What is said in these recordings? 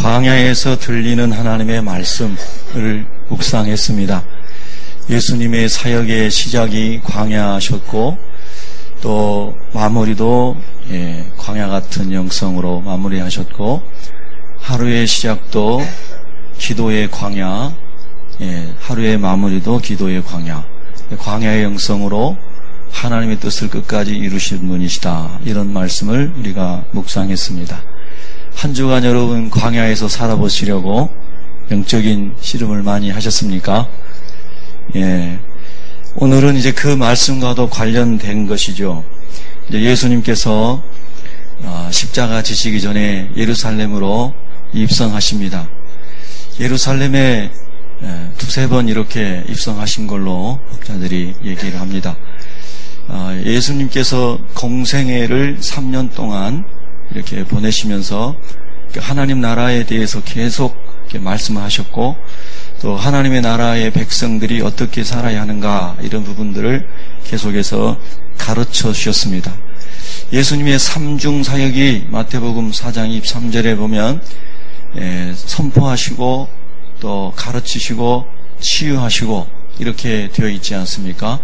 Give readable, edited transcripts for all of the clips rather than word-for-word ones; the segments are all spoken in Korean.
광야에서 들리는 하나님의 말씀을 묵상했습니다. 예수님의 사역의 시작이 광야셨고 또 마무리도 광야 같은 영성으로 마무리하셨고 하루의 시작도 기도의 광야, 하루의 마무리도 기도의 광야, 광야의 영성으로 하나님의 뜻을 끝까지 이루신 분이시다. 이런 말씀을 우리가 묵상했습니다. 한 주간 여러분 광야에서 살아보시려고 영적인 씨름을 많이 하셨습니까? 오늘은 이제 그 말씀과도 관련된 것이죠. 이제 예수님께서 십자가 지시기 전에 예루살렘으로 입성하십니다. 예루살렘에 두세 번 이렇게 입성하신 걸로 학자들이 얘기를 합니다. 예수님께서 공생애를 3년 동안 이렇게 보내시면서 하나님 나라에 대해서 계속 이렇게 말씀하셨고 또 하나님의 나라의 백성들이 어떻게 살아야 하는가 이런 부분들을 계속해서 가르쳐 주셨습니다. 예수님의 삼중 사역이 마태복음 4장 23절에 보면 선포하시고 또 가르치시고 치유하시고 이렇게 되어 있지 않습니까?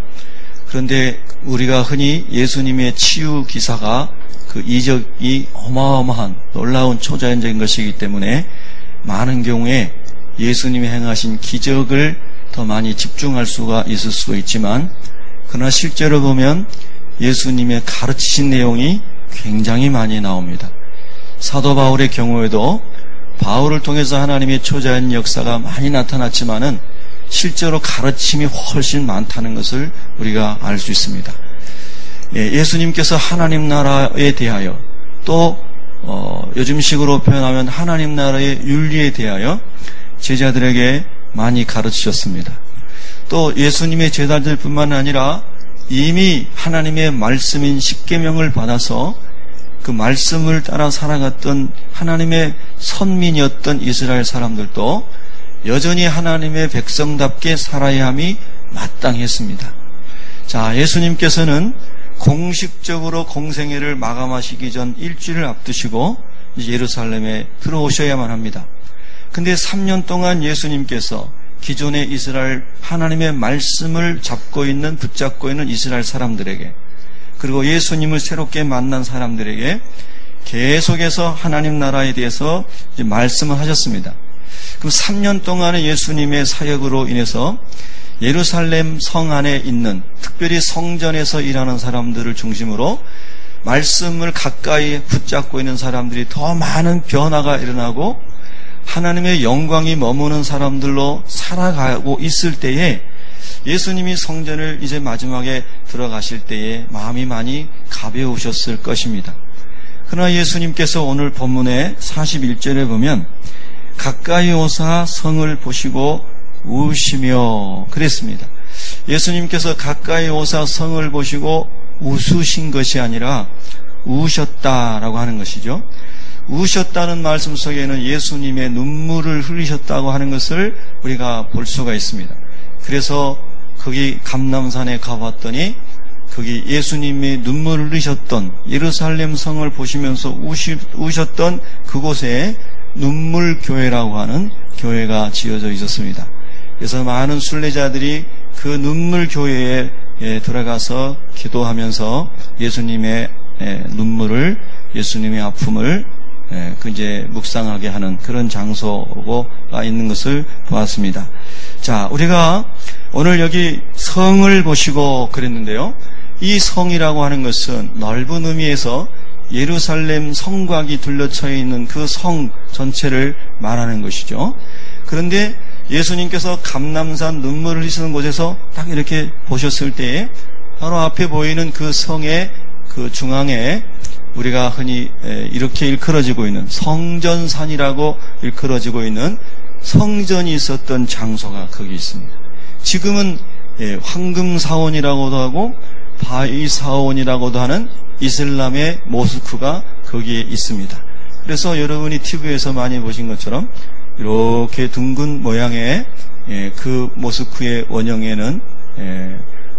그런데 우리가 흔히 예수님의 치유 기사가 그 이적이 어마어마한 놀라운 초자연적인 것이기 때문에 많은 경우에 예수님이 행하신 기적을 더 많이 집중할 수가 있을 수도 있지만 그러나 실제로 보면 예수님의 가르치신 내용이 굉장히 많이 나옵니다. 사도 바울의 경우에도 바울을 통해서 하나님의 초자연 역사가 많이 나타났지만은 실제로 가르침이 훨씬 많다는 것을 우리가 알 수 있습니다. 예수님께서 하나님 나라에 대하여 또 요즘식으로 표현하면 하나님 나라의 윤리에 대하여 제자들에게 많이 가르치셨습니다. 또 예수님의 제자들뿐만 아니라 이미 하나님의 말씀인 십계명을 받아서 그 말씀을 따라 살아갔던 하나님의 선민이었던 이스라엘 사람들도 여전히 하나님의 백성답게 살아야 함이 마땅했습니다. 자, 예수님께서는 공식적으로 공생애를 마감하시기 전 일주일을 앞두시고 이제 예루살렘에 들어오셔야만 합니다. 근데 3년 동안 예수님께서 기존의 이스라엘 하나님의 말씀을 붙잡고 있는 이스라엘 사람들에게 그리고 예수님을 새롭게 만난 사람들에게 계속해서 하나님 나라에 대해서 이제 말씀을 하셨습니다. 그럼 3년 동안의 예수님의 사역으로 인해서 예루살렘 성 안에 있는 특별히 성전에서 일하는 사람들을 중심으로 말씀을 가까이 붙잡고 있는 사람들이 더 많은 변화가 일어나고 하나님의 영광이 머무는 사람들로 살아가고 있을 때에 예수님이 성전을 이제 마지막에 들어가실 때에 마음이 많이 가벼우셨을 것입니다. 그러나 예수님께서 오늘 본문의 41절에 보면 가까이 오사 성을 보시고 우시며 그랬습니다. 예수님께서 가까이 오사 성을 보시고 웃으신 것이 아니라 우셨다라고 하는 것이죠. 우셨다는 말씀 속에는 예수님의 눈물을 흘리셨다고 하는 것을 우리가 볼 수가 있습니다. 그래서 거기 감람산에 가봤더니 거기 예수님이 눈물을 흘리셨던 예루살렘 성을 보시면서 우셨던 그곳에 눈물교회라고 하는 교회가 지어져 있었습니다. 그래서 많은 순례자들이 그 눈물교회에 들어가서 기도하면서 예수님의 눈물을 예수님의 아픔을 이제 묵상하게 하는 그런 장소가 있는 것을 보았습니다. 자, 우리가 오늘 여기 성을 보시고 그랬는데요. 이 성이라고 하는 것은 넓은 의미에서 예루살렘 성곽이 둘러쳐 있는 그 성 전체를 말하는 것이죠. 그런데 예수님께서 감람산 눈물을 흘리시는 곳에서 딱 이렇게 보셨을 때에 바로 앞에 보이는 그 성의 그 중앙에 우리가 흔히 이렇게 일컬어지고 있는 성전산이라고 일컬어지고 있는 성전이 있었던 장소가 거기 있습니다. 지금은 황금사원이라고도 하고 바이사원이라고도 하는 이슬람의 모스크가 거기에 있습니다. 그래서 여러분이 TV에서 많이 보신 것처럼 이렇게 둥근 모양의 그 모스크의 원형에는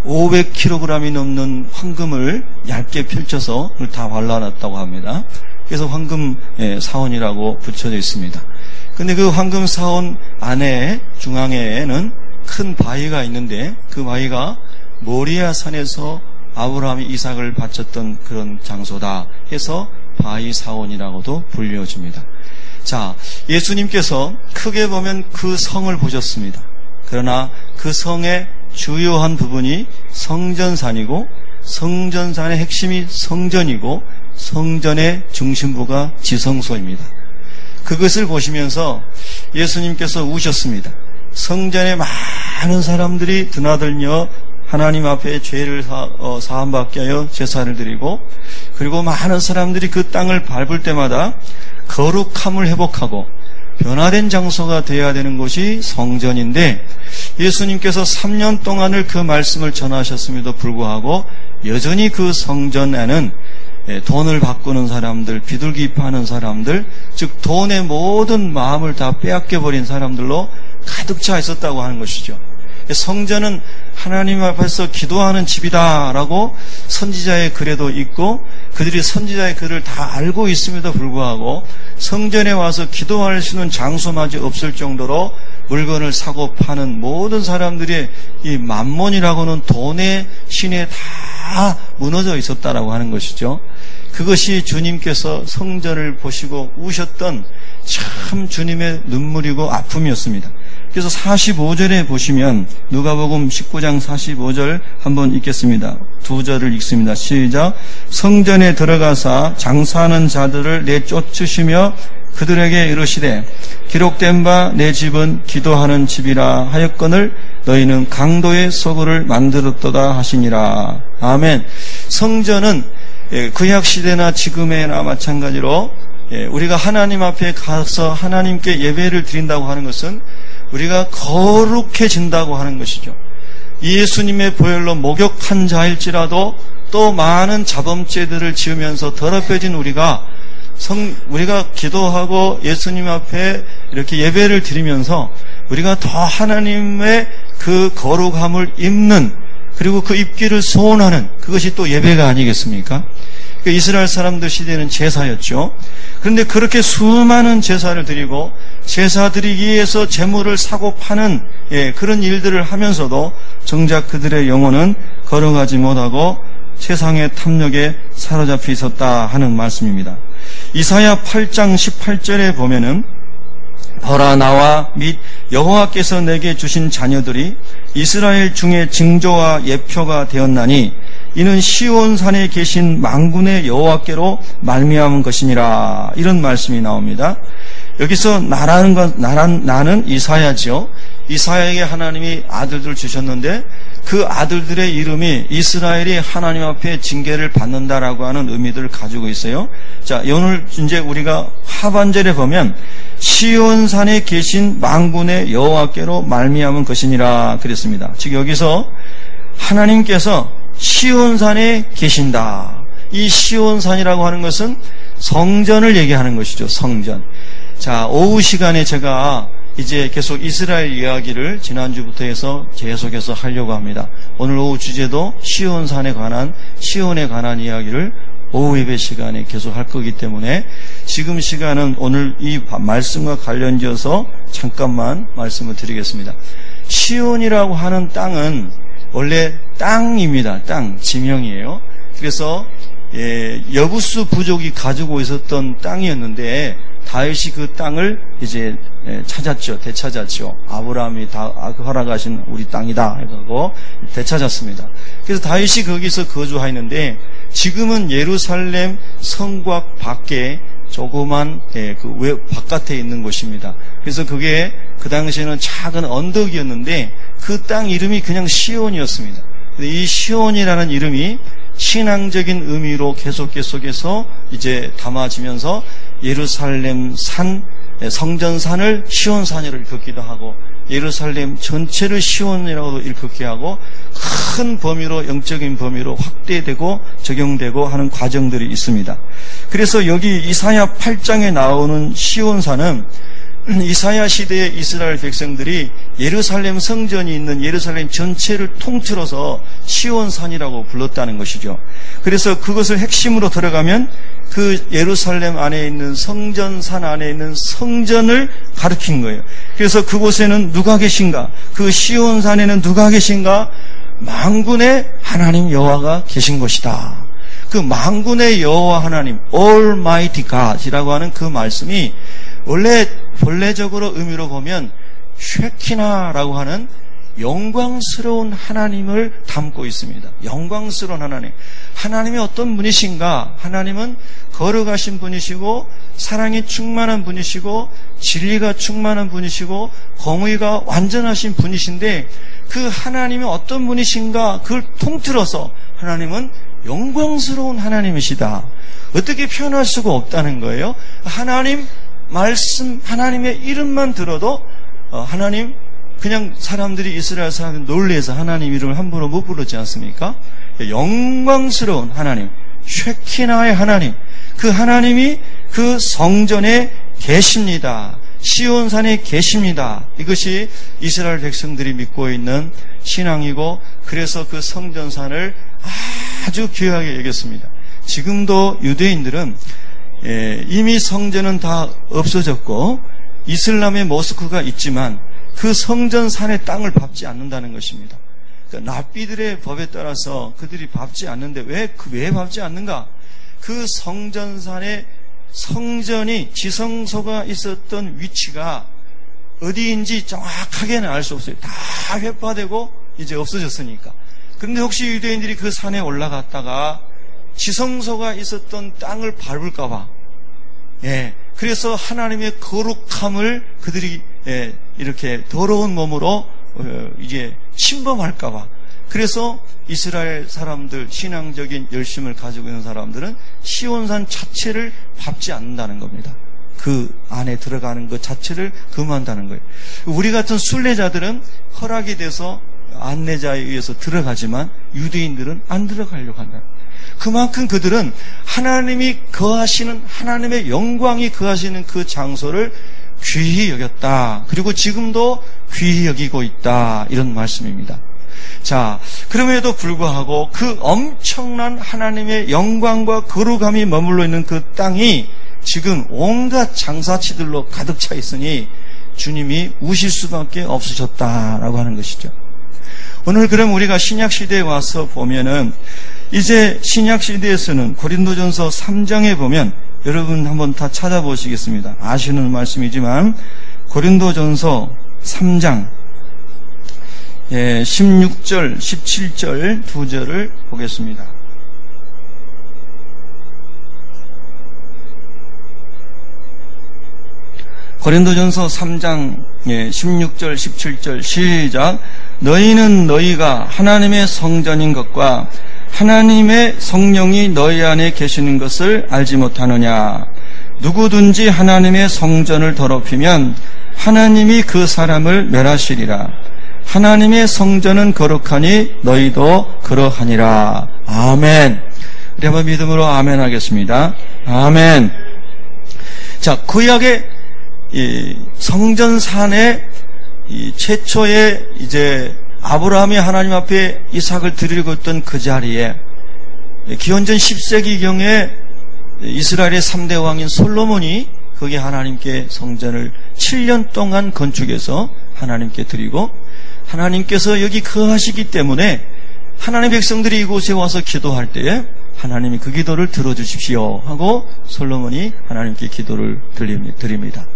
500kg이 넘는 황금을 얇게 펼쳐서 다 발라놨다고 합니다. 그래서 황금 사원이라고 붙여져 있습니다. 근데 그 황금 사원 안에 중앙에는 큰 바위가 있는데 그 바위가 모리아 산에서 아브라함이 이삭을 바쳤던 그런 장소다 해서 바위 사원이라고도 불려집니다. 자, 예수님께서 크게 보면 그 성을 보셨습니다. 그러나 그 성의 주요한 부분이 성전산이고 성전산의 핵심이 성전이고 성전의 중심부가 지성소입니다. 그것을 보시면서 예수님께서 우셨습니다. 성전에 많은 사람들이 드나들며 하나님 앞에 죄를 사함받게 하여 제사를 드리고, 그리고 많은 사람들이 그 땅을 밟을 때마다 거룩함을 회복하고 변화된 장소가 되어야 되는 곳이 성전인데, 예수님께서 3년 동안을 그 말씀을 전하셨음에도 불구하고 여전히 그 성전에는 돈을 바꾸는 사람들, 비둘기 파는 사람들, 즉 돈의 모든 마음을 다 빼앗겨버린 사람들로 가득 차 있었다고 하는 것이죠. 성전은 하나님 앞에서 기도하는 집이다라고 선지자의 글에도 있고, 그들이 선지자의 글을 다 알고 있음에도 불구하고 성전에 와서 기도할 수 있는 장소마저 없을 정도로 물건을 사고 파는 모든 사람들의 이 만몬이라고는 돈의 신에 다 무너져 있었다라고 하는 것이죠. 그것이 주님께서 성전을 보시고 우셨던 참 주님의 눈물이고 아픔이었습니다. 그래서 45절에 보시면 누가복음 19장 45절 한번 읽겠습니다. 두 절을 읽습니다. 시작. 성전에 들어가사 장사하는 자들을 내쫓으시며 그들에게 이르시되 기록된 바 내 집은 기도하는 집이라 하였거늘 너희는 강도의 소굴을 만들었도다 하시니라. 아멘. 성전은 구약시대나 지금에나 마찬가지로 우리가 하나님 앞에 가서 하나님께 예배를 드린다고 하는 것은 우리가 거룩해진다고 하는 것이죠. 예수님의 보혈로 목욕한 자일지라도 또 많은 자범죄들을 지으면서 더럽혀진 우리가 기도하고 예수님 앞에 이렇게 예배를 드리면서 우리가 더 하나님의 그 거룩함을 입는, 그리고 그 입기를 소원하는, 그것이 또 예배가 아니겠습니까? 이스라엘 사람들 시대는 제사였죠. 그런데 그렇게 수많은 제사를 드리고 제사 드리기 위해서 재물을 사고 파는 그런 일들을 하면서도 정작 그들의 영혼은 거룩하지 못하고 세상의 탐욕에 사로잡혀 있었다 하는 말씀입니다. 이사야 8장 18절에 보면은 보라 나와 및 여호와께서 내게 주신 자녀들이 이스라엘 중에 징조와 예표가 되었나니 이는 시온산에 계신 만군의 여호와께로 말미암은 것이니라. 이런 말씀이 나옵니다. 여기서 나는 이사야죠. 이사야에게 하나님이 아들들을 주셨는데 그 아들들의 이름이 이스라엘이 하나님 앞에 징계를 받는다라고 하는 의미들을 가지고 있어요. 자, 오늘 이제 우리가 하반절에 보면 시온산에 계신 만군의 여호와께로 말미암은 것이니라 그랬습니다. 즉 여기서 하나님께서 시온산에 계신다. 이 시온산이라고 하는 것은 성전을 얘기하는 것이죠. 성전. 자, 오후 시간에 제가 이제 계속 이스라엘 이야기를 지난주부터 해서 계속해서 하려고 합니다. 오늘 오후 주제도 시온에 관한 이야기를 오후 예배 시간에 계속 할 거기 때문에 지금 시간은 오늘 이 말씀과 관련지어서 잠깐만 말씀을 드리겠습니다. 시온이라고 하는 땅은 원래 땅입니다. 땅, 지명이에요. 그래서 여부수 부족이 가지고 있었던 땅이었는데 다윗이 그 땅을 이제 되찾았죠. 아브라함이 다 허락하신 우리 땅이다 해가지고 되찾았습니다. 그래서 다윗이 거기서 거주하였는데 지금은 예루살렘 성곽 밖에 조그만 그 바깥에 있는 곳입니다. 그래서 그게 그 당시에는 작은 언덕이었는데 그 땅 이름이 그냥 시온이었습니다. 이 시온이라는 이름이 신앙적인 의미로 계속해서 이제 담아지면서 예루살렘 산, 성전산을 시온산이라고 일컫기도 하고 예루살렘 전체를 시온이라고도 일컫게 하고 큰 범위로, 영적인 범위로 확대되고 적용되고 하는 과정들이 있습니다. 그래서 여기 이사야 8장에 나오는 시온산은 이사야 시대의 이스라엘 백성들이 예루살렘 성전이 있는 예루살렘 전체를 통틀어서 시온산이라고 불렀다는 것이죠. 그래서 그것을 핵심으로 들어가면 그 예루살렘 안에 있는 성전산 안에 있는 성전을 가리킨 거예요. 그래서 그곳에는 누가 계신가? 그 시온산에는 누가 계신가? 만군의 하나님 여호와가 계신 것이다. 그 만군의 여호와 하나님, Almighty God이라고 하는 그 말씀이 원래 본래적으로 의미로 보면 쉐키나라고 하는 영광스러운 하나님을 담고 있습니다. 영광스러운 하나님. 하나님이 어떤 분이신가? 하나님은 거룩하신 분이시고 사랑이 충만한 분이시고 진리가 충만한 분이시고 공의가 완전하신 분이신데 그 하나님이 어떤 분이신가? 그걸 통틀어서 하나님은 영광스러운 하나님이시다. 어떻게 표현할 수가 없다는 거예요. 하나님 말씀, 하나님의 이름만 들어도 하나님, 그냥 사람들이 이스라엘 사람들이 놀래서 하나님 이름을 함부로 못 부르지 않습니까? 영광스러운 하나님, 쉐키나의 하나님, 그 하나님이 그 성전에 계십니다. 시온산에 계십니다. 이것이 이스라엘 백성들이 믿고 있는 신앙이고, 그래서 그 성전산을 아주 귀하게 여겼습니다. 지금도 유대인들은 이미 성전은 다 없어졌고 이슬람의 모스크가 있지만 그 성전산의 땅을 밟지 않는다는 것입니다. 그러니까 랍비들의 법에 따라서 그들이 밟지 않는데 왜 밟지 않는가? 그 성전산의 성전이 지성소가 있었던 위치가 어디인지 정확하게는 알 수 없어요. 다 회파되고 이제 없어졌으니까. 그런데 혹시 유대인들이 그 산에 올라갔다가 지성소가 있었던 땅을 밟을까봐, 그래서 하나님의 거룩함을 그들이 이렇게 더러운 몸으로 이제 침범할까봐, 그래서 이스라엘 사람들, 신앙적인 열심을 가지고 있는 사람들은 시온산 자체를 밟지 않는다는 겁니다. 그 안에 들어가는 것 자체를 금한다는 거예요. 우리 같은 순례자들은 허락이 돼서 안내자에 의해서 들어가지만 유대인들은 안 들어가려고 한다. 그만큼 그들은 하나님이 거하시는, 하나님의 영광이 거하시는 그 장소를 귀히 여겼다. 그리고 지금도 귀히 여기고 있다. 이런 말씀입니다. 자, 그럼에도 불구하고 그 엄청난 하나님의 영광과 거룩함이 머물러 있는 그 땅이 지금 온갖 장사치들로 가득 차 있으니 주님이 우실 수밖에 없으셨다라고 하는 것이죠. 오늘 그럼 우리가 신약시대에 와서 보면은 이제 신약시대에서는 고린도전서 3장에 보면 여러분 한번 다 찾아보시겠습니다. 아시는 말씀이지만 고린도전서 3장 16절, 17절 두 절을 보겠습니다. 고린도전서 3장 16절, 17절 시작. 너희는 너희가 하나님의 성전인 것과 하나님의 성령이 너희 안에 계시는 것을 알지 못하느냐. 누구든지 하나님의 성전을 더럽히면 하나님이 그 사람을 멸하시리라. 하나님의 성전은 거룩하니 너희도 그러하니라. 아멘. 우리 한번 믿음으로 아멘 하겠습니다. 아멘. 자, 구약의 이 성전산의 이 최초의 이제 아브라함이 하나님 앞에 이삭을 드리고 있던 그 자리에 기원전 10세기경에 이스라엘의 3대 왕인 솔로몬이 거기에 하나님께 성전을 7년 동안 건축해서 하나님께 드리고, 하나님께서 여기 거하시기 때문에 하나님 백성들이 이곳에 와서 기도할 때에 하나님이 그 기도를 들어주십시오 하고 솔로몬이 하나님께 기도를 드립니다.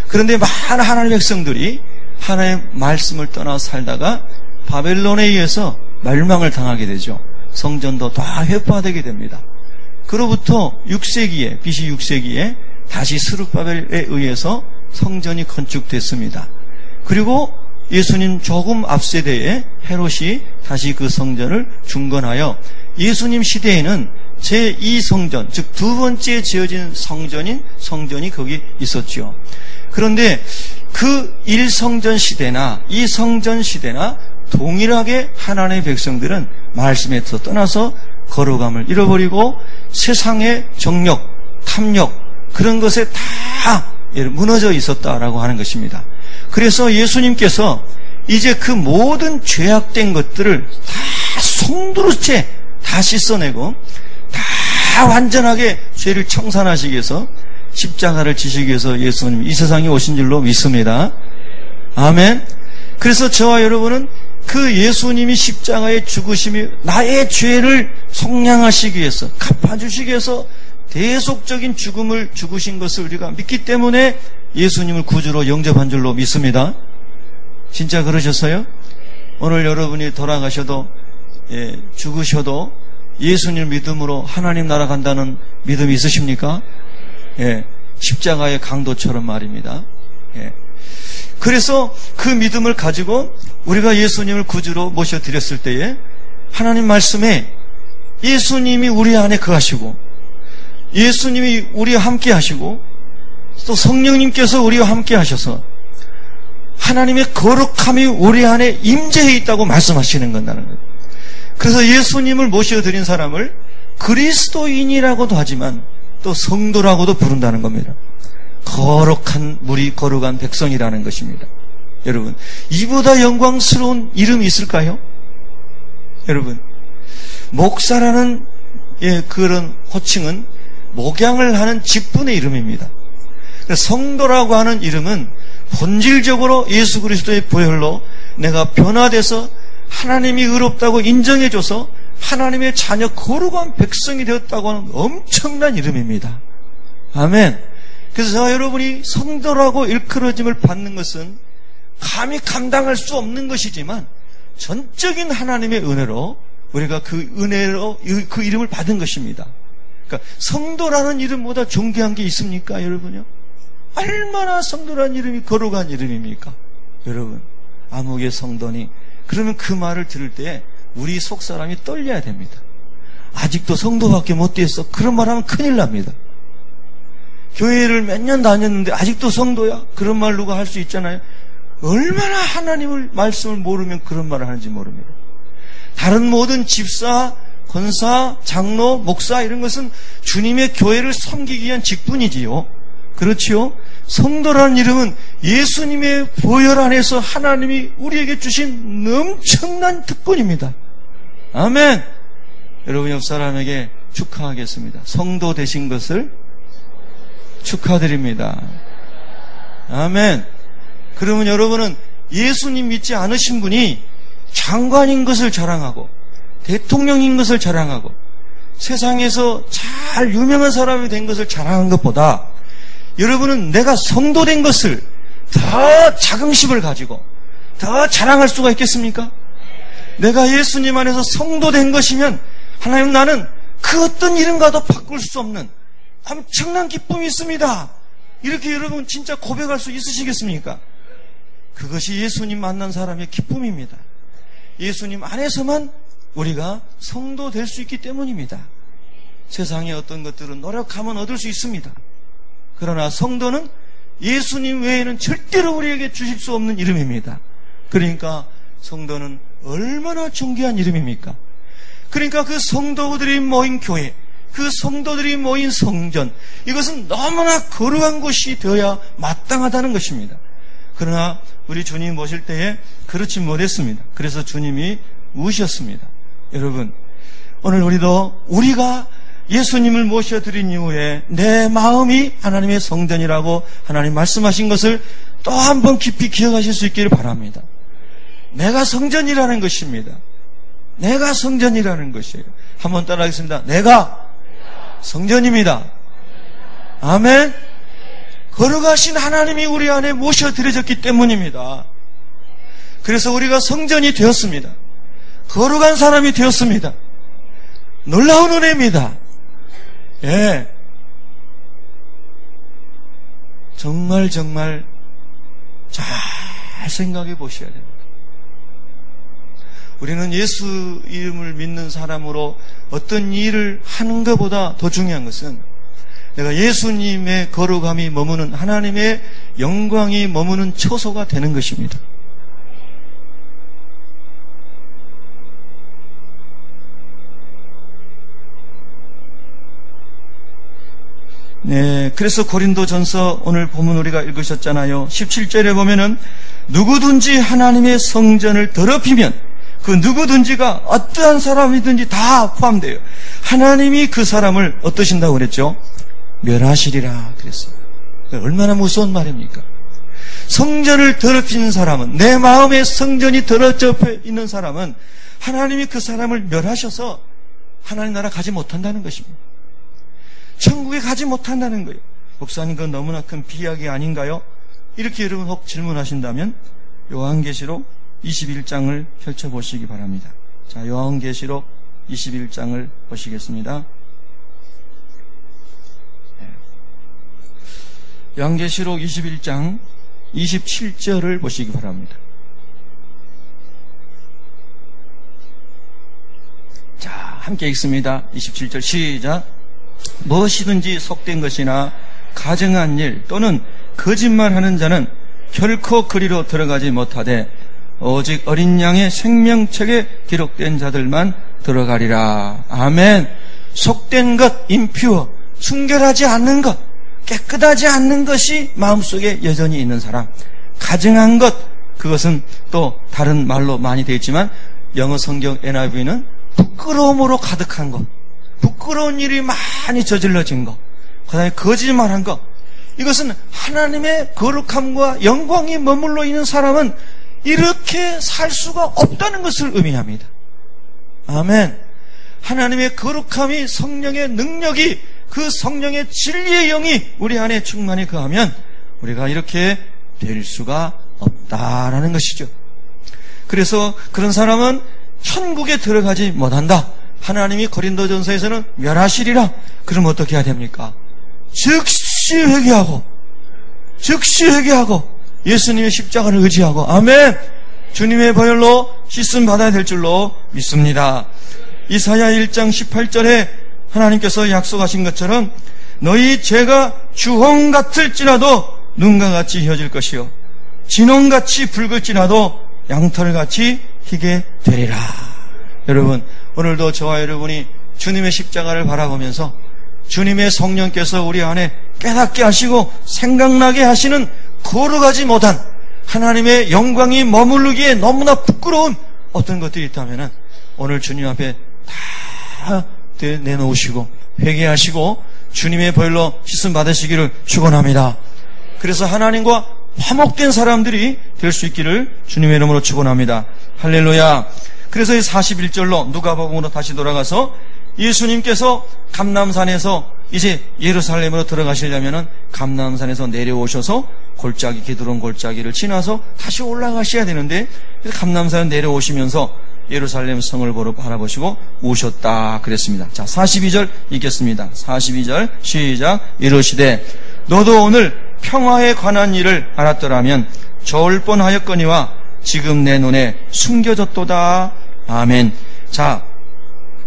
그런데 많은 하나님 백성들이 하나님의 말씀을 떠나 살다가 바벨론에 의해서 멸망을 당하게 되죠. 성전도 다 회파되게 됩니다. 그로부터 6세기에, BC 6세기에 다시 스룹바벨에 의해서 성전이 건축됐습니다. 그리고 예수님 조금 앞세대에 헤롯이 다시 그 성전을 중건하여 예수님 시대에는 제2성전, 즉 두 번째 지어진 성전이 거기 있었죠. 그런데 그 1성전 시대나 2성전 시대나 동일하게 하나님의 백성들은 말씀에서 떠나서 거룩함을 잃어버리고 세상의 정욕, 탐욕 그런 것에 다 무너져 있었다라고 하는 것입니다. 그래서 예수님께서 이제 그 모든 죄악된 것들을 다 송두리째 다 씻어내고 다 완전하게 죄를 청산하시기 위해서 십자가를 지시기 위해서 예수님이 이 세상에 오신 줄로 믿습니다. 아멘. 그래서 저와 여러분은 그 예수님이 십자가의 죽으심이 나의 죄를 속량하시기 위해서, 갚아주시기 위해서 대속적인 죽음을 죽으신 것을 우리가 믿기 때문에 예수님을 구주로 영접한 줄로 믿습니다. 진짜 그러셨어요? 오늘 여러분이 돌아가셔도 죽으셔도 예수님 믿음으로 하나님 나라 간다는 믿음이 있으십니까? 십자가의 강도처럼 말입니다. 그래서 그 믿음을 가지고 우리가 예수님을 구주로 모셔드렸을 때에 하나님 말씀에 예수님이 우리 안에 거하시고 예수님이 우리와 함께 하시고 또 성령님께서 우리와 함께 하셔서 하나님의 거룩함이 우리 안에 임재해 있다고 말씀하시는 건다는 거예요. 그래서 예수님을 모셔드린 사람을 그리스도인이라고도 하지만 또 성도라고도 부른다는 겁니다. 거룩한 무리 거룩한 백성이라는 것입니다. 여러분, 이보다 영광스러운 이름이 있을까요? 여러분, 목사라는 그런 호칭은 목양을 하는 직분의 이름입니다. 성도라고 하는 이름은 본질적으로 예수 그리스도의 보혈로 내가 변화돼서 하나님이 의롭다고 인정해줘서 하나님의 자녀 거룩한 백성이 되었다고 하는 엄청난 이름입니다. 아멘. 그래서 저와 여러분이 성도라고 일컬어짐을 받는 것은 감히 감당할 수 없는 것이지만 전적인 하나님의 은혜로 우리가 그 은혜로 그 이름을 받은 것입니다. 그러니까 성도라는 이름보다 존귀한 게 있습니까, 여러분요? 얼마나 성도라는 이름이 거룩한 이름입니까? 여러분, 아무개 성도니 그러면 그 말을 들을 때 우리 속사람이 떨려야 됩니다. 아직도 성도밖에 못 됐어. 그런 말 하면 큰일 납니다. 교회를 몇 년 다녔는데 아직도 성도야? 그런 말 누가 할 수 있잖아요. 얼마나 하나님을 말씀을 모르면 그런 말을 하는지 모릅니다. 다른 모든 집사, 권사, 장로, 목사 이런 것은 주님의 교회를 섬기기 위한 직분이지요. 그렇지요? 성도라는 이름은 예수님의 보혈 안에서 하나님이 우리에게 주신 엄청난 특권입니다. 아멘. 여러분 옆 사람에게 축하하겠습니다. 성도 되신 것을 축하드립니다. 아멘. 그러면 여러분은 예수님 믿지 않으신 분이 장관인 것을 자랑하고 대통령인 것을 자랑하고 세상에서 잘 유명한 사람이 된 것을 자랑한 것보다 여러분은 내가 성도된 것을 더 자긍심을 가지고 더 자랑할 수가 있겠습니까? 내가 예수님 안에서 성도된 것이면 하나님 나는 그 어떤 이름과도 바꿀 수 없는 엄청난 기쁨이 있습니다. 이렇게 여러분 진짜 고백할 수 있으시겠습니까? 그것이 예수님 만난 사람의 기쁨입니다. 예수님 안에서만 우리가 성도 될 수 있기 때문입니다. 세상의 어떤 것들은 노력하면 얻을 수 있습니다. 그러나 성도는 예수님 외에는 절대로 우리에게 주실 수 없는 이름입니다. 그러니까 성도는 얼마나 존귀한 이름입니까? 그러니까 그 성도들이 모인 교회, 그 성도들이 모인 성전, 이것은 너무나 거룩한 곳이 되어야 마땅하다는 것입니다. 그러나 우리 주님 모실 때에 그렇지 못했습니다. 그래서 주님이 우셨습니다. 여러분, 오늘 우리가 예수님을 모셔드린 이후에 내 마음이 하나님의 성전이라고 하나님 말씀하신 것을 또 한 번 깊이 기억하실 수 있기를 바랍니다. 내가 성전이라는 것입니다. 내가 성전이라는 것이에요. 한번 따라하겠습니다. 내가 성전입니다. 아멘. 거룩하신 하나님이 우리 안에 모셔드려졌기 때문입니다. 그래서 우리가 성전이 되었습니다. 거룩한 사람이 되었습니다. 놀라운 은혜입니다. 예. 정말 잘 생각해 보셔야 됩니다. 우리는 예수 이름을 믿는 사람으로 어떤 일을 하는 것보다 더 중요한 것은 내가 예수님의 거룩함이 머무는 하나님의 영광이 머무는 처소가 되는 것입니다. 네, 그래서 고린도전서 오늘 본문 우리가 읽으셨잖아요. 17절에 보면은 누구든지 하나님의 성전을 더럽히면 그 누구든지가 어떠한 사람이든지 다 포함돼요. 하나님이 그 사람을 어떠신다고 그랬죠? 멸하시리라 그랬어요. 얼마나 무서운 말입니까? 성전을 더럽히는 사람은, 내 마음의 성전이 더럽혀 있는 사람은 하나님이 그 사람을 멸하셔서 하나님 나라 가지 못한다는 것입니다. 천국에 가지 못한다는 거예요. 목사님, 그건 너무나 큰 비약이 아닌가요? 이렇게 여러분 혹 질문하신다면 요한계시록 21장을 펼쳐보시기 바랍니다. 자, 요한계시록 21장을 보시겠습니다. 요한계시록 21장 27절을 보시기 바랍니다. 자, 함께 읽습니다. 27절 시작. 무엇이든지 속된 것이나 가증한 일 또는 거짓말하는 자는 결코 그리로 들어가지 못하되 오직 어린 양의 생명책에 기록된 자들만 들어가리라. 아멘. 속된 것, 임퓨어, 순결하지 않는 것, 깨끗하지 않는 것이 마음속에 여전히 있는 사람, 가증한 것, 그것은 또 다른 말로 많이 되어 있지만 영어 성경 NIV는 부끄러움으로 가득한 것, 부끄러운 일이 많이 저질러진 것, 그 다음에 거짓말한 것, 이것은 하나님의 거룩함과 영광이 머물러 있는 사람은 이렇게 살 수가 없다는 것을 의미합니다. 아멘. 하나님의 거룩함이, 성령의 능력이, 그 성령의 진리의 영이 우리 안에 충만히 거하면 우리가 이렇게 될 수가 없다라는 것이죠. 그래서 그런 사람은 천국에 들어가지 못한다. 하나님이 고린도전서에서는 멸하시리라. 그럼 어떻게 해야 됩니까? 즉시 회개하고 예수님의 십자가를 의지하고, 아멘, 주님의 보혈로 씻음 받아야 될 줄로 믿습니다. 이사야 1장 18절에 하나님께서 약속하신 것처럼 너희 죄가 주홍 같을지라도 눈과 같이 휘어질 것이요 진홍같이 붉을지라도 양털같이 희게 되리라. 여러분, 오늘도 저와 여러분이 주님의 십자가를 바라보면서 주님의 성령께서 우리 안에 깨닫게 하시고 생각나게 하시는 거룩하지 못한 하나님의 영광이 머무르기에 너무나 부끄러운 어떤 것들이 있다면 오늘 주님 앞에 다 내놓으시고 회개하시고 주님의 보혈로 씻음 받으시기를 축원합니다. 그래서 하나님과 화목된 사람들이 될 수 있기를 주님의 이름으로 축원합니다. 할렐루야. 그래서 이 41절로 누가복음으로 다시 돌아가서 예수님께서 감람산에서 이제 예루살렘으로 들어가시려면 감람산에서 내려오셔서 골짜기, 기드론 골짜기를 지나서 다시 올라가셔야 되는데, 감람산에 내려오시면서 예루살렘 성을 바라보시고 우셨다 그랬습니다. 자, 42절 읽겠습니다. 42절 시작. 이르시되 너도 오늘 평화에 관한 일을 알았더라면 좋을 뻔하였거니와 지금 내 눈에 숨겨졌도다. 아멘. 자,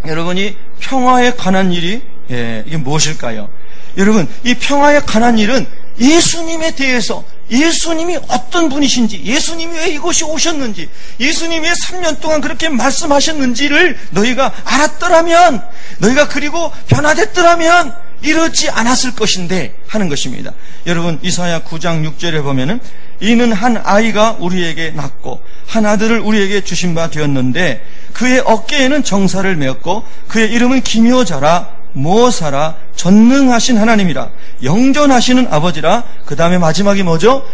여러분이 평화에 관한 일이 이게 무엇일까요? 여러분, 이 평화에 관한 일은 예수님에 대해서, 예수님이 어떤 분이신지, 예수님이 왜 이곳이 오셨는지, 예수님이 왜 3년 동안 그렇게 말씀하셨는지를 너희가 알았더라면, 너희가 그리고 변화됐더라면 이러지 않았을 것인데 하는 것입니다. 여러분, 이사야 9장 6절에 보면은 이는 한 아이가 우리에게 낳고 한 아들을 우리에게 주신 바 되었는데 그의 어깨에는 정사를 메었고 그의 이름은 기묘자라 모사라 전능하신 하나님이라 영존하시는 아버지라. 그 다음에 마지막이 뭐죠?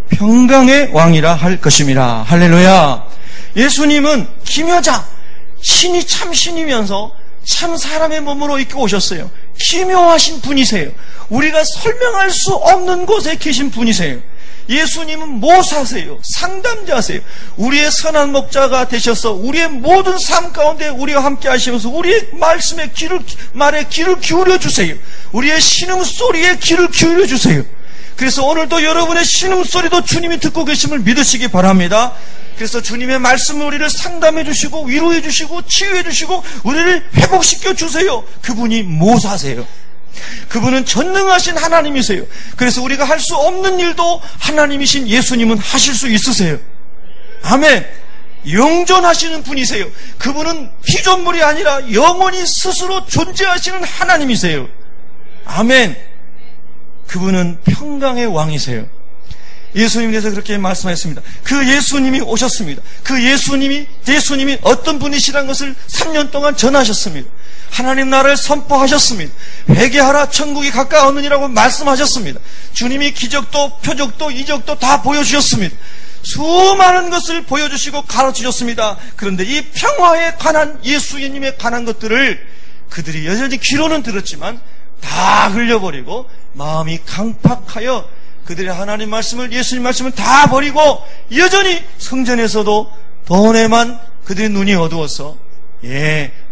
평강의 왕이라 할 것임이라. 할렐루야. 예수님은 기묘자, 신이 참 신이면서 참 사람의 몸으로 입고 오셨어요. 기묘하신 분이세요. 우리가 설명할 수 없는 곳에 계신 분이세요. 예수님은 모사세요. 상담자세요. 우리의 선한 목자가 되셔서 우리의 모든 삶 가운데 우리와 함께 하시면서 우리의 말씀에 말에 귀를 기울여 주세요. 우리의 신음소리에 귀를 기울여 주세요. 그래서 오늘도 여러분의 신음소리도 주님이 듣고 계심을 믿으시기 바랍니다. 그래서 주님의 말씀을 우리를 상담해 주시고 위로해 주시고 치유해 주시고 우리를 회복시켜 주세요. 그분이 모사세요. 그분은 전능하신 하나님이세요. 그래서 우리가 할 수 없는 일도 하나님이신 예수님은 하실 수 있으세요. 아멘. 영존하시는 분이세요. 그분은 피조물이 아니라 영원히 스스로 존재하시는 하나님이세요. 아멘. 그분은 평강의 왕이세요. 예수님에 대해서 그렇게 말씀하셨습니다. 그 예수님이 오셨습니다. 그 예수님이 어떤 분이시라는 것을 3년 동안 전하셨습니다. 하나님 나라를 선포하셨습니다. 회개하라, 천국이 가까웠느니라고 말씀하셨습니다. 주님이 기적도 표적도 이적도 다 보여주셨습니다. 수많은 것을 보여주시고 가르치셨습니다. 그런데 이 평화에 관한, 예수님에 관한 것들을 그들이 여전히 귀로는 들었지만 다 흘려버리고 마음이 강팍하여 그들의 하나님 말씀을, 예수님 말씀을 다 버리고 여전히 성전에서도 돈에만 그들의 눈이 어두워서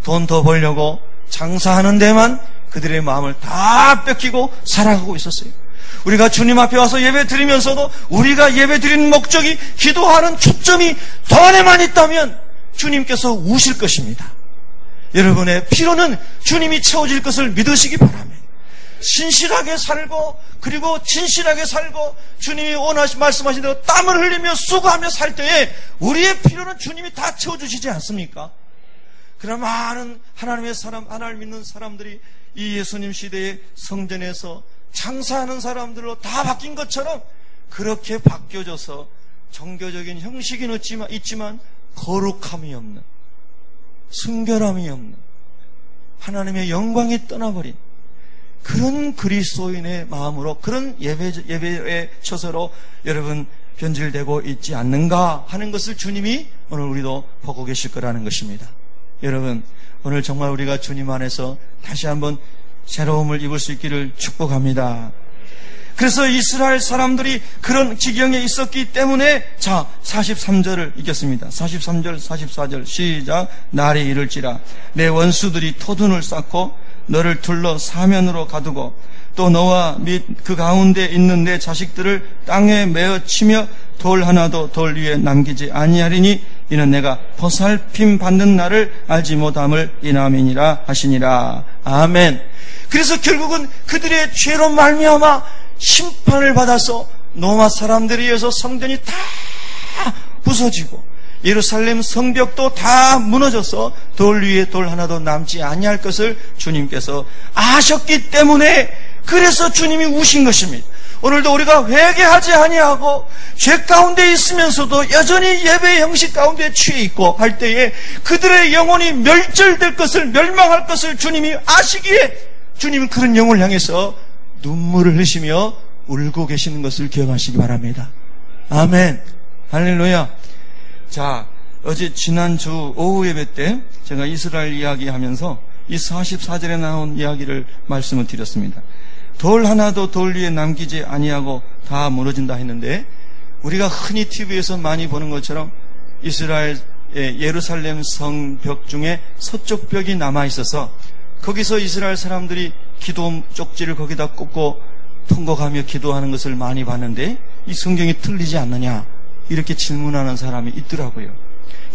돈 더 벌려고 장사하는 데만 그들의 마음을 다 뺏기고 살아가고 있었어요. 우리가 주님 앞에 와서 예배 드리면서도 우리가 예배 드리는 목적이, 기도하는 초점이 돈에만 있다면 주님께서 우실 것입니다. 여러분의 필요는 주님이 채워질 것을 믿으시기 바랍니다. 신실하게 살고, 그리고 진실하게 살고, 주님이 말씀하신 대로 땀을 흘리며 수고하며 살 때에 우리의 필요는 주님이 다 채워주시지 않습니까? 그러나 많은 하나님의 사람, 하나님을 믿는 사람들이 이 예수님 시대의 성전에서 장사하는 사람들로 다 바뀐 것처럼 그렇게 바뀌어져서 종교적인 형식은 있지만 거룩함이 없는, 순결함이 없는, 하나님의 영광이 떠나버린 그런 그리스도인의 마음으로, 그런 예배의 처소로 여러분 변질되고 있지 않는가 하는 것을 주님이 오늘 우리도 보고 계실 거라는 것입니다. 여러분, 오늘 정말 우리가 주님 안에서 다시 한번 새로움을 입을 수 있기를 축복합니다. 그래서 이스라엘 사람들이 그런 지경에 있었기 때문에, 자, 43절을 읽겠습니다. 43절, 44절 시작. 날이 이를지라 내 원수들이 토둔을 쌓고 너를 둘러 사면으로 가두고 또 너와 및 그 가운데 있는 내 자식들을 땅에 메어 치며 돌 하나도 돌 위에 남기지 아니하리니 이는 내가 보살핌 받는 날을 알지 못함을 인함이니라 하시니라. 아멘. 그래서 결국은 그들의 죄로 말미암아 심판을 받아서 로마 사람들에 의해서 성전이 다 부서지고 예루살렘 성벽도 다 무너져서 돌 위에 돌 하나도 남지 아니할 것을 주님께서 아셨기 때문에, 그래서 주님이 우신 것입니다. 오늘도 우리가 회개하지 아니하고 죄 가운데 있으면서도 여전히 예배의 형식 가운데 취해 있고 할 때에 그들의 영혼이 멸절될 것을, 멸망할 것을 주님이 아시기에 주님은 그런 영혼을 향해서 눈물을 흘리시며 울고 계시는 것을 기억하시기 바랍니다. 아멘. 할렐루야. 자, 어제 지난주 오후 예배 때 제가 이스라엘 이야기하면서 이 44절에 나온 이야기를 말씀을 드렸습니다. 돌 하나도 돌 위에 남기지 아니하고 다 무너진다 했는데, 우리가 흔히 TV에서 많이 보는 것처럼 이스라엘 예루살렘 성벽 중에 서쪽 벽이 남아있어서 거기서 이스라엘 사람들이 기도 쪽지를 거기다 꽂고 통곡하며 기도하는 것을 많이 봤는데, 이 성경이 틀리지 않느냐 이렇게 질문하는 사람이 있더라고요.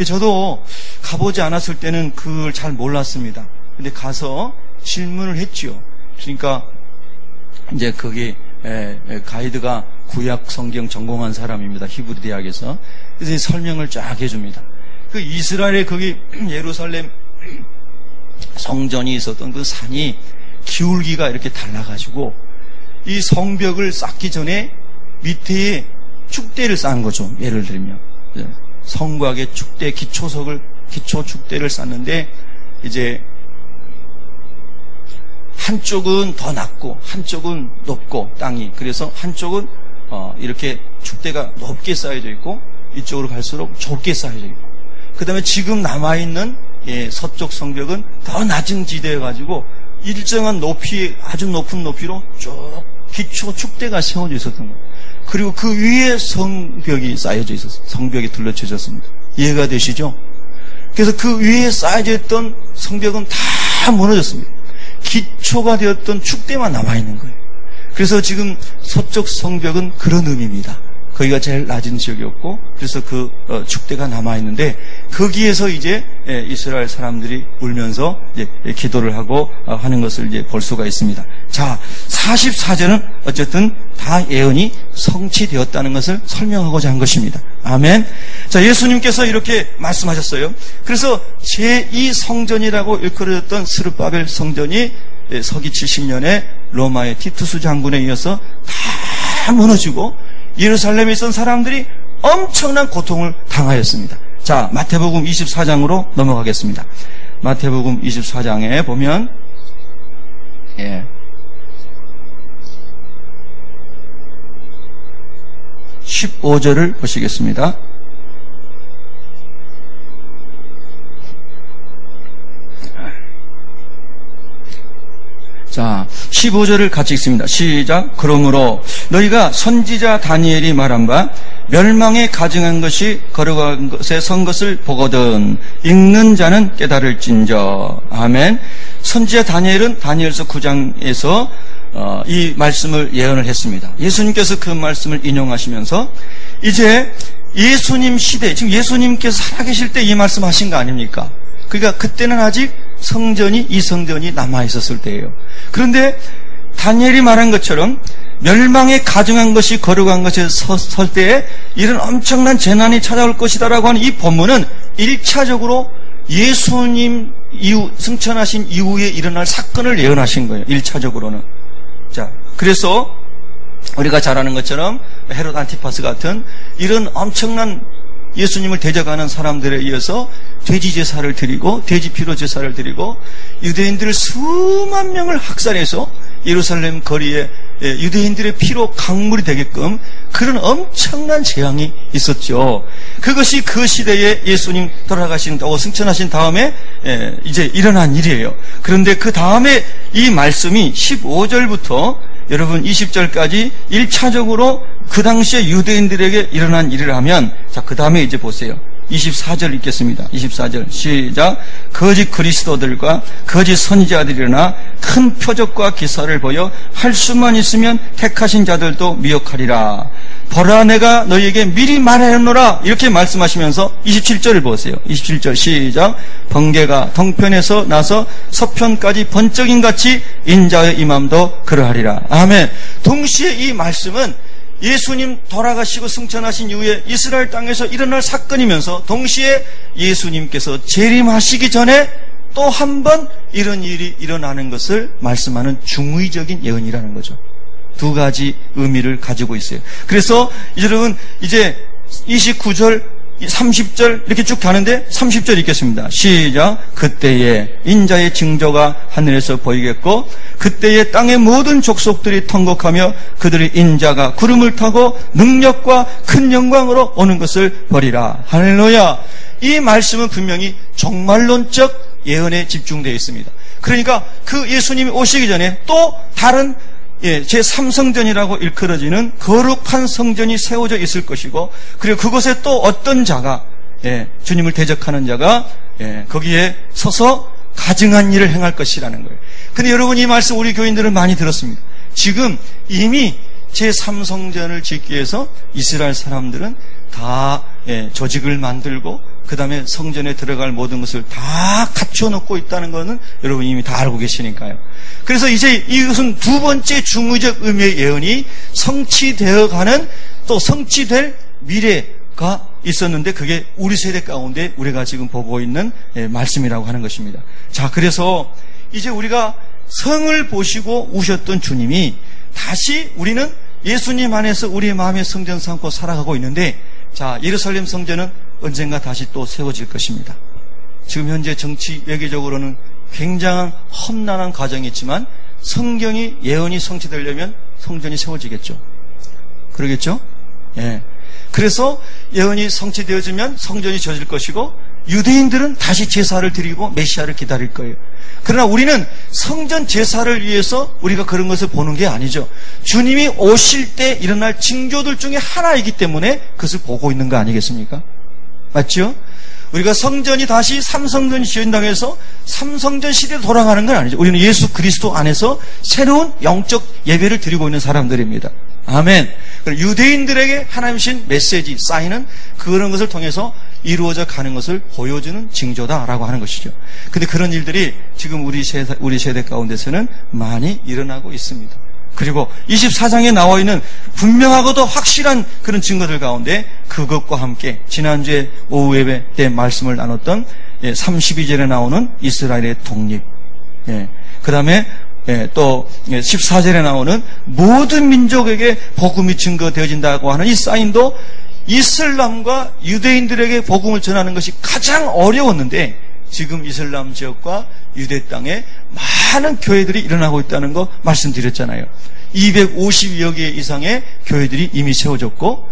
저도 가보지 않았을 때는 그걸 잘 몰랐습니다. 근데 가서 질문을 했지요. 그러니까 이제 거기 가이드가 구약 성경 전공한 사람입니다. 히브리 대학에서. 그래서 설명을 쫙 해줍니다. 그 이스라엘의 거기 예루살렘 성전이 있었던 그 산이 기울기가 이렇게 달라가지고 이 성벽을 쌓기 전에 밑에 축대를 쌓은 거죠. 예를 들면 성곽의 축대, 기초 축대를 쌓는데, 이제 한쪽은 더 낮고 한쪽은 높고 땅이, 그래서 한쪽은 이렇게 축대가 높게 쌓여져 있고 이쪽으로 갈수록 좁게 쌓여져 있고, 그 다음에 지금 남아있는 서쪽 성벽은 더 낮은 지대여 가지고 일정한 높이, 아주 높은 높이로 쭉 기초 축대가 세워져 있었던 거예요. 그리고 그 위에 성벽이 쌓여져 있었어요. 성벽이 둘러쳐졌습니다. 이해가 되시죠? 그래서 그 위에 쌓여져 있던 성벽은 다 무너졌습니다. 기초가 되었던 축대만 남아있는 거예요. 그래서 지금 서쪽 성벽은 그런 의미입니다. 거기가 제일 낮은 지역이었고, 그래서 그 축대가 남아있는데, 거기에서 이제 이스라엘 사람들이 울면서 이제 기도를 하고 하는 것을 이제 볼 수가 있습니다. 자, 44절은 어쨌든 다 예언이 성취되었다는 것을 설명하고자 한 것입니다. 아멘. 자, 예수님께서 이렇게 말씀하셨어요. 그래서 제2성전이라고 일컬어졌던 스룹바벨 성전이 서기 70년에 로마의 티투스 장군에 의해서 다 무너지고 예루살렘에 있던 사람들이 엄청난 고통을 당하였습니다. 자, 마태복음 24장으로 넘어가겠습니다. 마태복음 24장에 보면 15절을 보시겠습니다. 자, 15절을 같이 읽습니다. 시작. 그러므로 너희가 선지자 다니엘이 말한 바 멸망에 가증한 것이 거룩한 것에 선 것을 보거든 읽는 자는 깨달을진저. 아멘. 선지자 다니엘은 다니엘서 9장에서 이 말씀을 예언을 했습니다. 예수님께서 그 말씀을 인용하시면서 이제 예수님 시대, 지금 예수님께서 살아계실 때 이 말씀하신 거 아닙니까? 그러니까 그때는 아직 이 성전이 남아있었을 때예요. 그런데 다니엘이 말한 것처럼 멸망에 가증한 것이 거룩한 것에 설 때에 이런 엄청난 재난이 찾아올 것이다라고 하는 이 본문은 1차적으로 예수님 승천하신 이후에 일어날 사건을 예언하신 거예요. 1차적으로는. 자, 그래서 우리가 잘 아는 것처럼 헤롯 안티파스 같은 이런 엄청난 예수님을 대적하는 사람들에 의해서 돼지 제사를 드리고 돼지 피로 제사를 드리고 유대인들을 수만 명을 학살해서 예루살렘 거리에 유대인들의 피로 강물이 되게끔 그런 엄청난 재앙이 있었죠. 그것이 그 시대에 예수님 돌아가신다고 승천하신 다음에 이제 일어난 일이에요. 그런데 그 다음에 이 말씀이 15절부터 여러분 20절까지 1차적으로 그 당시에 유대인들에게 일어난 일을 하면, 자, 그 다음에 이제 보세요. 24절 읽겠습니다. 24절 시작. 거짓 그리스도들과 거짓 선지자들이 일어나 큰 표적과 기사를 보여 할 수만 있으면 택하신 자들도 미혹하리라. 보라, 내가 너희에게 미리 말하였노라. 이렇게 말씀하시면서 27절을 보세요. 27절 시작. 번개가 동편에서 나서 서편까지 번쩍임같이 인자의 임함도 그러하리라. 아멘. 동시에 이 말씀은 예수님 돌아가시고 승천하신 이후에 이스라엘 땅에서 일어날 사건이면서 동시에 예수님께서 재림하시기 전에 또 한 번 이런 일이 일어나는 것을 말씀하는 중의적인 예언이라는 거죠. 두 가지 의미를 가지고 있어요. 그래서 여러분 이제 29절 30절 이렇게 쭉 가는데 30절 읽겠습니다. 시작. 그때에 인자의 징조가 하늘에서 보이겠고 그때에 땅의 모든 족속들이 통곡하며 그들의 인자가 구름을 타고 능력과 큰 영광으로 오는 것을 보리라. 할렐루야. 이 말씀은 분명히 종말론적 예언에 집중되어 있습니다. 그러니까 그 예수님이 오시기 전에 또 다른 제3성전이라고 일컬어지는 거룩한 성전이 세워져 있을 것이고, 그리고 그곳에 또 어떤 자가, 주님을 대적하는 자가, 거기에 서서 가증한 일을 행할 것이라는 거예요. 근데 여러분, 이 말씀 우리 교인들은 많이 들었습니다. 지금 이미 제3성전을 짓기 위해서 이스라엘 사람들은 다 조직을 만들고, 그 다음에 성전에 들어갈 모든 것을 다 갖춰놓고 있다는 것은 여러분 이미 다 알고 계시니까요. 그래서 이제 이것은 두 번째 중의적 의미의 예언이 성취되어가는, 또 성취될 미래가 있었는데 그게 우리 세대 가운데 우리가 지금 보고 있는 말씀이라고 하는 것입니다. 자, 그래서 이제 우리가 성을 보시고 우셨던 주님이 다시 우리는 예수님 안에서 우리의 마음의 성전 삼고 살아가고 있는데, 자, 예루살렘 성전은 언젠가 다시 또 세워질 것입니다. 지금 현재 정치 외교적으로는 굉장한 험난한 과정이 있지만 성경이 예언이 성취되려면 성전이 세워지겠죠. 그러겠죠? 예. 그래서 예언이 성취되어지면 성전이 지어질 것이고 유대인들은 다시 제사를 드리고 메시아를 기다릴 거예요. 그러나 우리는 성전 제사를 위해서 우리가 그런 것을 보는 게 아니죠. 주님이 오실 때 일어날 징조들 중에 하나이기 때문에 그것을 보고 있는 거 아니겠습니까? 맞죠? 우리가 성전이 다시 삼성전이 지어진다고 해서 삼성전 시대로 돌아가는 건 아니죠. 우리는 예수 그리스도 안에서 새로운 영적 예배를 드리고 있는 사람들입니다. 아멘. 유대인들에게 하나님 신 메시지, 사인은 그런 것을 통해서 이루어져 가는 것을 보여주는 징조다라고 하는 것이죠. 근데 그런 일들이 지금 우리 세대 가운데서는 많이 일어나고 있습니다. 그리고 24장에 나와 있는 분명하고도 확실한 그런 증거들 가운데 그것과 함께 지난주에 오후 예배 때 말씀을 나눴던 32절에 나오는 이스라엘의 독립, 그 다음에 또 14절에 나오는 모든 민족에게 복음이 증거되어진다고 하는 이 사인도 이슬람과 유대인들에게 복음을 전하는 것이 가장 어려웠는데 지금 이슬람 지역과 유대 땅에 많은 교회들이 일어나고 있다는 거 말씀드렸잖아요. 250여 개 이상의 교회들이 이미 세워졌고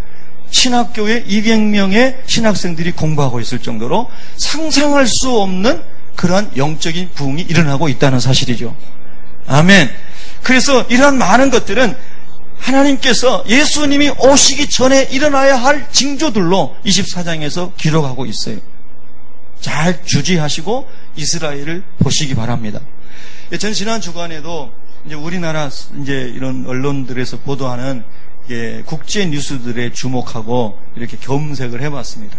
신학교에 200명의 신학생들이 공부하고 있을 정도로 상상할 수 없는 그러한 영적인 부흥이 일어나고 있다는 사실이죠. 아멘. 그래서 이러한 많은 것들은 하나님께서 예수님이 오시기 전에 일어나야 할 징조들로 24장에서 기록하고 있어요. 잘 주지하시고 이스라엘을 보시기 바랍니다. 전 지난 주간에도 이제 우리나라 이제 이런 언론들에서 보도하는 국제 뉴스들에 주목하고 이렇게 검색을 해봤습니다.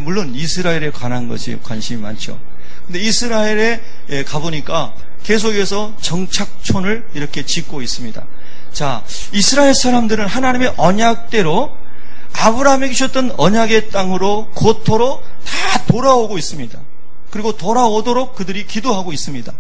물론 이스라엘에 관한 것이 관심이 많죠. 근데 이스라엘에 가보니까 계속해서 정착촌을 이렇게 짓고 있습니다. 자, 이스라엘 사람들은 하나님의 언약대로 아브라함에게 주셨던 언약의 땅으로 고토로 다 돌아오고 있습니다. 그리고 돌아오도록 그들이 기도하고 있습니다.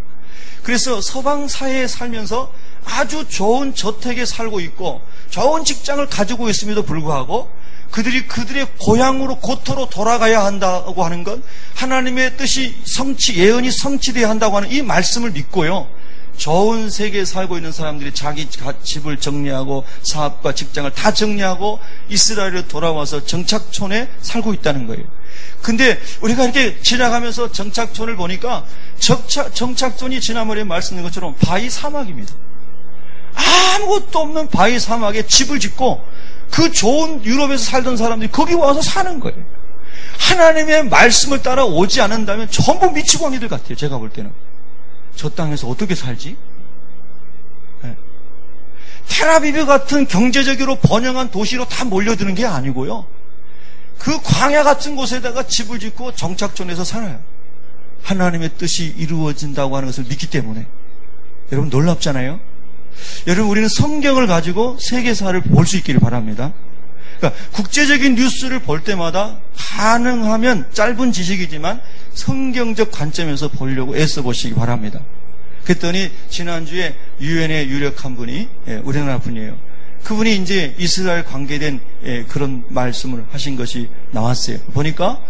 그래서 서방 사회에 살면서 아주 좋은 저택에 살고 있고 좋은 직장을 가지고 있음에도 불구하고 그들이 그들의 고향으로 고토로 돌아가야 한다고 하는 건 하나님의 뜻이 예언이 성취되어야 한다고 하는 이 말씀을 믿고요. 좋은 세계에 살고 있는 사람들이 자기 집을 정리하고 사업과 직장을 다 정리하고 이스라엘에 돌아와서 정착촌에 살고 있다는 거예요. 근데 우리가 이렇게 지나가면서 정착촌을 보니까 정착촌이 지난번에 말씀드린 것처럼 바위 사막입니다. 아무것도 없는 바위 사막에 집을 짓고 그 좋은 유럽에서 살던 사람들이 거기 와서 사는 거예요. 하나님의 말씀을 따라 오지 않는다면 전부 미치광이들 같아요. 제가 볼 때는. 저 땅에서 어떻게 살지? 네. 텔아비브 같은 경제적으로 번영한 도시로 다 몰려드는 게 아니고요. 그 광야 같은 곳에다가 집을 짓고 정착촌에서 살아요. 하나님의 뜻이 이루어진다고 하는 것을 믿기 때문에. 여러분 놀랍잖아요? 여러분 우리는 성경을 가지고 세계사를 볼 수 있기를 바랍니다. 그러니까 국제적인 뉴스를 볼 때마다 가능하면 짧은 지식이지만 성경적 관점에서 보려고 애써보시기 바랍니다. 그랬더니 지난주에 유엔의 유력한 분이 우리나라 분이에요. 그분이 이제 이스라엘 관계된 그런 말씀을 하신 것이 나왔어요. 보니까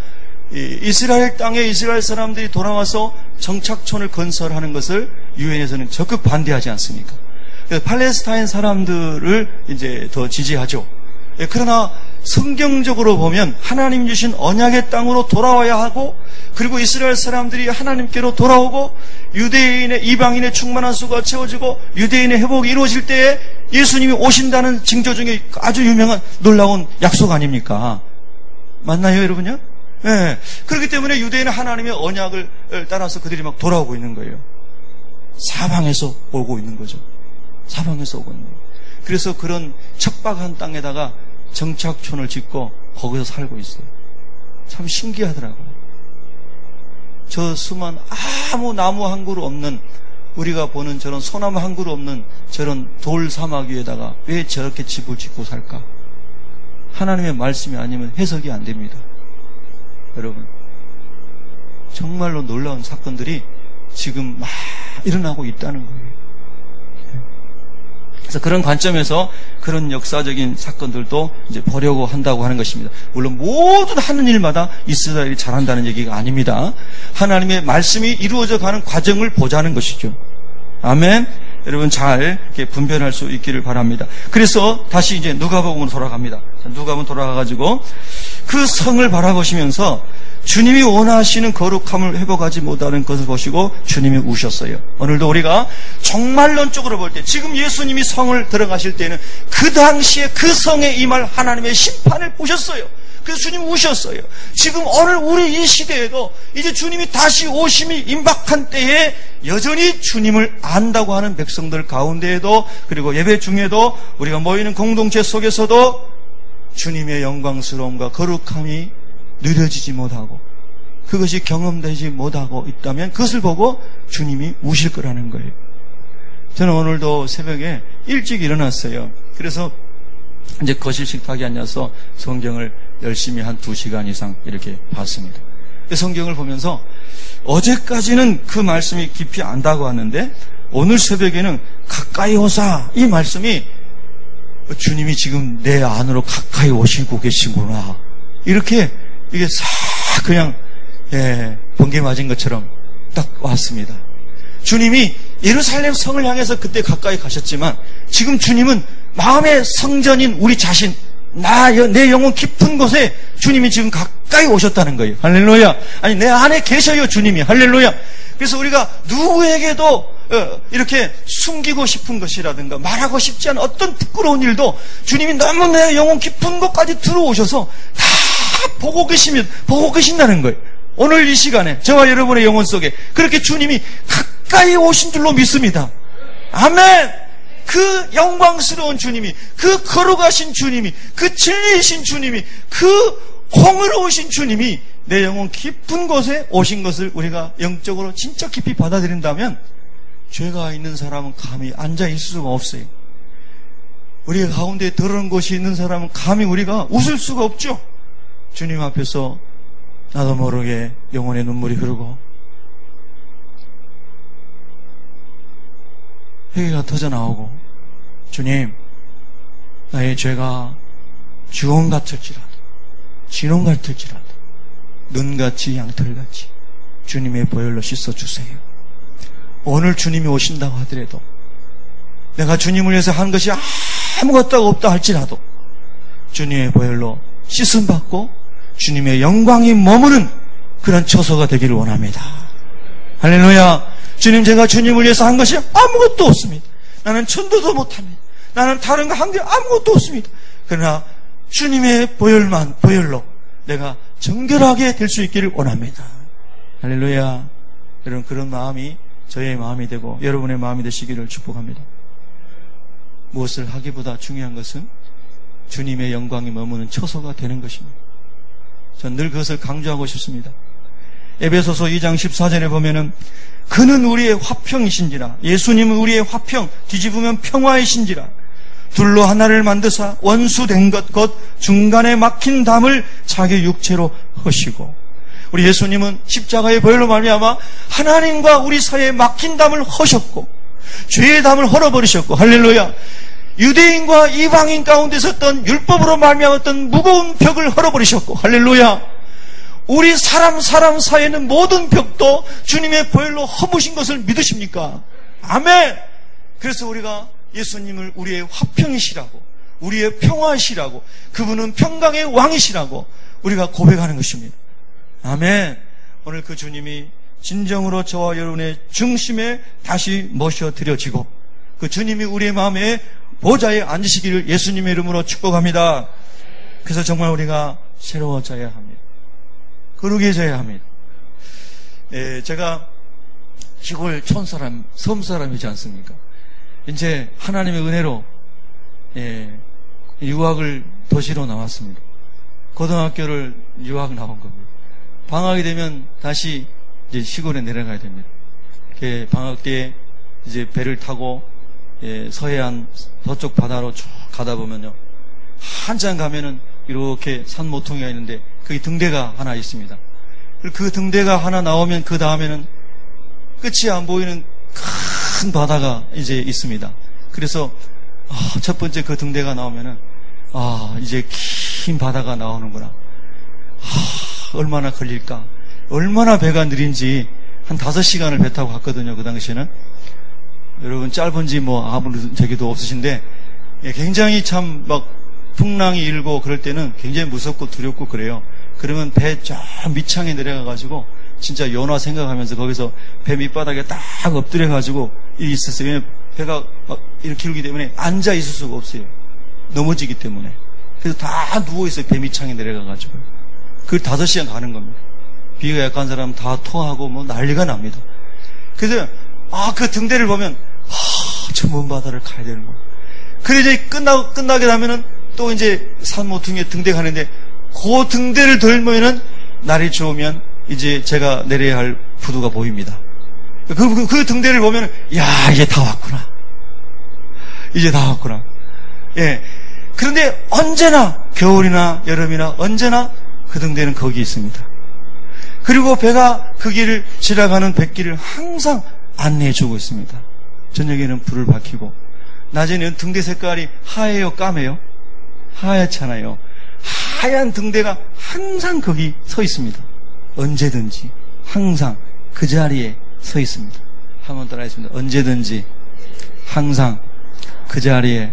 이스라엘 땅에 이스라엘 사람들이 돌아와서 정착촌을 건설하는 것을 유엔에서는 적극 반대하지 않습니까? 팔레스타인 사람들을 이제 더 지지하죠. 그러나 성경적으로 보면 하나님 주신 언약의 땅으로 돌아와야 하고 그리고 이스라엘 사람들이 하나님께로 돌아오고 유대인의 이방인의 충만한 수가 채워지고 유대인의 회복이 이루어질 때에 예수님이 오신다는 징조 중에 아주 유명한 놀라운 약속 아닙니까? 맞나요, 여러분요? 네. 그렇기 때문에 유대인은 하나님의 언약을 따라서 그들이 막 돌아오고 있는 거예요. 사방에서 오고 있는 거죠. 사방에서 오고 있는 거예요. 그래서 그런 척박한 땅에다가 정착촌을 짓고 거기서 살고 있어요. 참 신기하더라고요. 저 수만 아무 나무 한 그루 없는 우리가 보는 저런 소나무 한 그루 없는 저런 돌 사막 위에다가 왜 저렇게 집을 짓고 살까? 하나님의 말씀이 아니면 해석이 안 됩니다. 여러분 정말로 놀라운 사건들이 지금 막 일어나고 있다는 거예요. 그래서 그런 관점에서 그런 역사적인 사건들도 이제 보려고 한다고 하는 것입니다. 물론 모든 하는 일마다 이스라엘이 잘한다는 얘기가 아닙니다. 하나님의 말씀이 이루어져 가는 과정을 보자는 것이죠. 아멘. 여러분 잘 이렇게 분별할 수 있기를 바랍니다. 그래서 다시 이제 누가복음으로 돌아갑니다. 누가복음 돌아가가지고 그 성을 바라보시면서 주님이 원하시는 거룩함을 회복하지 못하는 것을 보시고 주님이 우셨어요. 오늘도 우리가 종말론적으로 볼 때 지금 예수님이 성을 들어가실 때는 그 당시에 그 성에 임할 하나님의 심판을 보셨어요. 그래서 주님 우셨어요. 지금 오늘 우리 이 시대에도 이제 주님이 다시 오심이 임박한 때에 여전히 주님을 안다고 하는 백성들 가운데에도 그리고 예배 중에도 우리가 모이는 공동체 속에서도 주님의 영광스러움과 거룩함이 누려지지 못하고 그것이 경험되지 못하고 있다면 그것을 보고 주님이 우실 거라는 거예요. 저는 오늘도 새벽에 일찍 일어났어요. 그래서 이제 거실 식탁에 앉아서 성경을 열심히 한 2시간 이상 이렇게 봤습니다. 성경을 보면서 어제까지는 그 말씀이 깊이 안다고 하는데 오늘 새벽에는 가까이 오사, 이 말씀이 주님이 지금 내 안으로 가까이 오시고 계시구나, 이렇게 이게 싹 그냥 번개 맞은 것처럼 딱 왔습니다. 주님이 예루살렘 성을 향해서 그때 가까이 가셨지만 지금 주님은 마음의 성전인 우리 자신, 내 영혼 깊은 곳에 주님이 지금 가까이 오셨다는 거예요. 할렐루야. 아니, 내 안에 계셔요, 주님이. 할렐루야. 그래서 우리가 누구에게도 이렇게 숨기고 싶은 것이라든가 말하고 싶지 않은 어떤 부끄러운 일도 주님이 너무 내 영혼 깊은 곳까지 들어오셔서 다 보고 계신다는 거예요. 오늘 이 시간에 저와 여러분의 영혼 속에 그렇게 주님이 가까이 오신 줄로 믿습니다. 아멘. 그 영광스러운 주님이, 그 거룩하신 주님이, 그 진리이신 주님이, 그 공의로우신 주님이 내 영혼 깊은 곳에 오신 것을 우리가 영적으로 진짜 깊이 받아들인다면 죄가 있는 사람은 감히 앉아 있을 수가 없어요. 우리 가운데 더러운 것이 있는 사람은 감히 우리가 웃을 수가 없죠. 주님 앞에서 나도 모르게 영혼의 눈물이 흐르고 회개가 터져나오고, 주님, 나의 죄가 주홍 같을지라도 진홍 같을지라도 눈같이 양털같이 주님의 보혈로 씻어주세요. 오늘 주님이 오신다고 하더라도 내가 주님을 위해서 한 것이 아무것도 없다 할지라도 주님의 보혈로 씻음받고 주님의 영광이 머무는 그런 처소가 되기를 원합니다. 할렐루야. 주님, 제가 주님을 위해서 한 것이 아무것도 없습니다. 나는 천도도 못합니다. 나는 다른 거 한 게 아무것도 없습니다. 그러나 주님의 보혈로 내가 정결하게 될 수 있기를 원합니다. 할렐루야. 여러분, 그런 마음이 저의 마음이 되고 여러분의 마음이 되시기를 축복합니다. 무엇을 하기보다 중요한 것은 주님의 영광이 머무는 처소가 되는 것입니다. 전 늘 그것을 강조하고 싶습니다. 에베소서 2장 14절에 보면은 그는 우리의 화평이신지라, 예수님은 우리의 화평, 뒤집으면 평화이신지라, 둘로 하나를 만드사 원수된 것 곧 중간에 막힌 담을 자기 육체로 허시고, 우리 예수님은 십자가의 보혈로 말미암아 하나님과 우리 사이에 막힌 담을 허셨고 죄의 담을 헐어버리셨고, 할렐루야. 유대인과 이방인 가운데 섰던 율법으로 말미암았던 무거운 벽을 헐어버리셨고, 할렐루야. 우리 사람 사이에는 모든 벽도 주님의 보혈로 허무신 것을 믿으십니까? 아멘. 그래서 우리가 예수님을 우리의 화평이시라고, 우리의 평화이시라고, 그분은 평강의 왕이시라고 우리가 고백하는 것입니다. 아멘. 오늘 그 주님이 진정으로 저와 여러분의 중심에 다시 모셔드려지고 그 주님이 우리의 마음에 보좌에 앉으시기를 예수님의 이름으로 축복합니다. 그래서 정말 우리가 새로워져야 합니다. 거룩해져야 합니다. 제가 시골 촌사람, 섬사람이지 않습니까? 이제 하나님의 은혜로 유학을 도시로 나왔습니다. 고등학교를 유학 나온 겁니다. 방학이 되면 다시 이제 시골에 내려가야 됩니다. 방학 때에 이제 배를 타고 서해안 서쪽 바다로 쭉 가다 보면요, 한참 가면은 이렇게 산 모퉁이가 있는데 거기 등대가 하나 있습니다. 그 등대가 하나 나오면 그 다음에는 끝이 안 보이는 큰 바다가 이제 있습니다. 그래서 첫 번째 그 등대가 나오면은 이제 긴 바다가 나오는구나. 얼마나 걸릴까? 얼마나 배가 느린지 한 5시간을 배 타고 갔거든요. 그 당시에는. 여러분, 짧은지 아무런 저기도 없으신데 굉장히 참 막 풍랑이 일고 그럴 때는 굉장히 무섭고 두렵고 그래요. 그러면 배 저 밑창에 내려가가지고 진짜 연화 생각하면서 거기서 배 밑바닥에 딱 엎드려가지고 있었어요. 왜냐면 배가 막 이렇게 길기 때문에 앉아 있을 수가 없어요. 넘어지기 때문에. 그래서 다 누워있어요. 배 밑창에 내려가가지고. 그걸 5시간 가는 겁니다. 비가 약한 사람 다 토하고 난리가 납니다. 그래서 그 등대를 보면 저 먼 바다를 가야 되는 거예요. 그래 이제 끝나게 되면은 또 이제 산 모퉁이에 등대 가는데 그 등대를 돌면은 날이 좋으면 이제 제가 내려야 할 부두가 보입니다. 그 등대를 보면은 이제 다 왔구나. 이제 다 왔구나. 예. 그런데 언제나 겨울이나 여름이나 언제나 그 등대는 거기 있습니다. 그리고 배가 그 길을 지나가는 뱃길을 항상 안내해 주고 있습니다. 저녁에는 불을 밝히고, 낮에는 등대 색깔이 하얘요, 까매요? 하얗잖아요. 하얀 등대가 항상 거기 서 있습니다. 언제든지 항상 그 자리에 서 있습니다. 한번 따라 하겠습니다. 언제든지 항상 그 자리에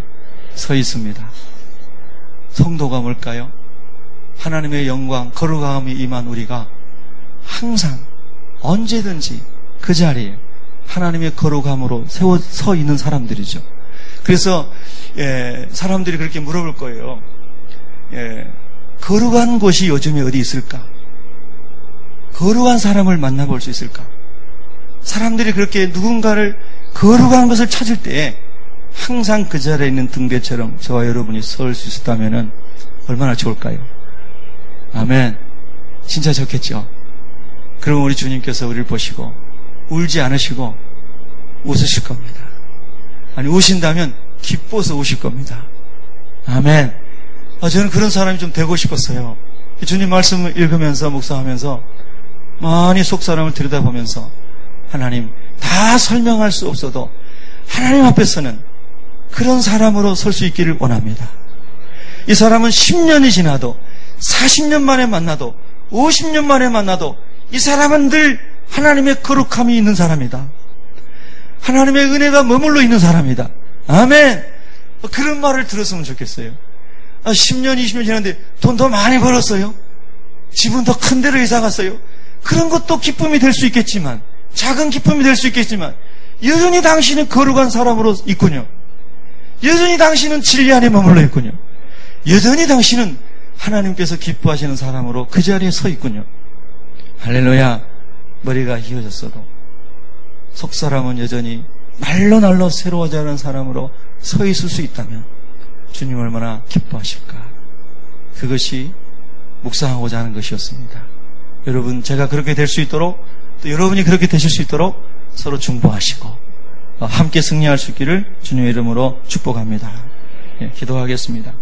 서 있습니다. 성도가 뭘까요? 하나님의 영광, 거룩함이 임한 우리가 항상 언제든지 그 자리에 하나님의 거룩함으로 서 있는 사람들이죠. 그래서 사람들이 그렇게 물어볼 거예요. 거룩한 곳이 요즘에 어디 있을까? 거룩한 사람을 만나볼 수 있을까? 사람들이 그렇게 누군가를 거룩한 것을 찾을 때 항상 그 자리에 있는 등대처럼 저와 여러분이 설 수 있었다면 얼마나 좋을까요? 아멘. 진짜 좋겠죠. 그럼 우리 주님께서 우리를 보시고 울지 않으시고 웃으실 겁니다. 아니, 우신다면 기뻐서 우실 겁니다. 아멘. 저는 그런 사람이 좀 되고 싶었어요. 주님 말씀을 읽으면서 묵상하면서 많이 속사람을 들여다보면서 하나님, 다 설명할 수 없어도 하나님 앞에서는 그런 사람으로 설 수 있기를 원합니다. 이 사람은 10년이 지나도 40년 만에 만나도 50년 만에 만나도 이 사람은 늘 하나님의 거룩함이 있는 사람이다. 하나님의 은혜가 머물러 있는 사람이다. 아멘. 그런 말을 들었으면 좋겠어요. 10년, 20년 지났는데 돈 더 많이 벌었어요. 집은 더 큰 데로 이사 갔어요. 그런 것도 기쁨이 될 수 있겠지만, 작은 기쁨이 될 수 있겠지만, 여전히 당신은 거룩한 사람으로 있군요. 여전히 당신은 진리 안에 머물러 있군요. 여전히 당신은 하나님께서 기뻐하시는 사람으로 그 자리에 서 있군요. 할렐루야. 머리가 휘어졌어도 속사람은 여전히 날로 새로워져가는 사람으로 서 있을 수 있다면 주님 얼마나 기뻐하실까. 그것이 묵상하고자 하는 것이었습니다. 여러분, 제가 그렇게 될 수 있도록, 또 여러분이 그렇게 되실 수 있도록 서로 중보하시고 함께 승리할 수 있기를 주님의 이름으로 축복합니다. 기도하겠습니다.